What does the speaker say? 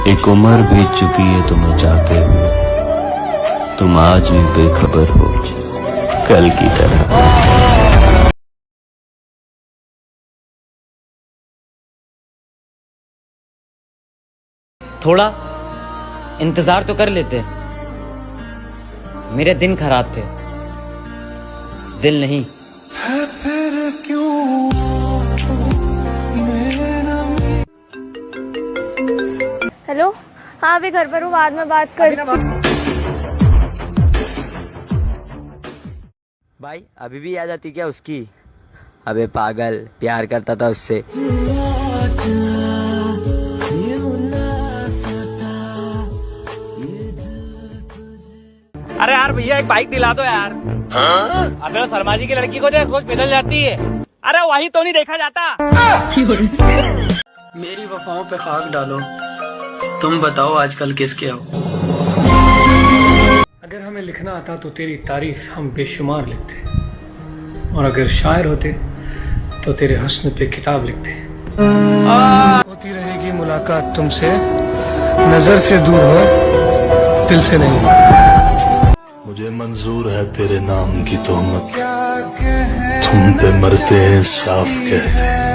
एक उम्र बीत चुकी है तुम्हें चाहते हुए, तुम आज भी बेखबर हो कल की तरह। थोड़ा इंतजार तो कर लेते। मेरे दिन खराब थे, दिल नहीं। हेलो, हाँ अभी घर पर हूँ, बाद में बात करती हूँ। भाई अभी भी याद आती क्या उसकी? अबे पागल, प्यार करता था उससे। अरे यार भैया एक बाइक दिला दो यार। अबे शर्मा जी की लड़की को देख, रोज पैदल जाती है। अरे वही तो नहीं देखा जाता। मेरी वफाओं पे खाक डालो, तुम बताओ आजकल किसके हो। अगर हमें लिखना आता तो तेरी तारीफ हम बेशुमार लिखते, और अगर शायर होते तो तेरे हुस्न पे किताब लिखते। होती रहेगी मुलाकात तुमसे, नजर से दूर हो दिल से नहीं। मुझे मंजूर है तेरे नाम की तोहमत, तुम पे मरते हैं साफ कहते।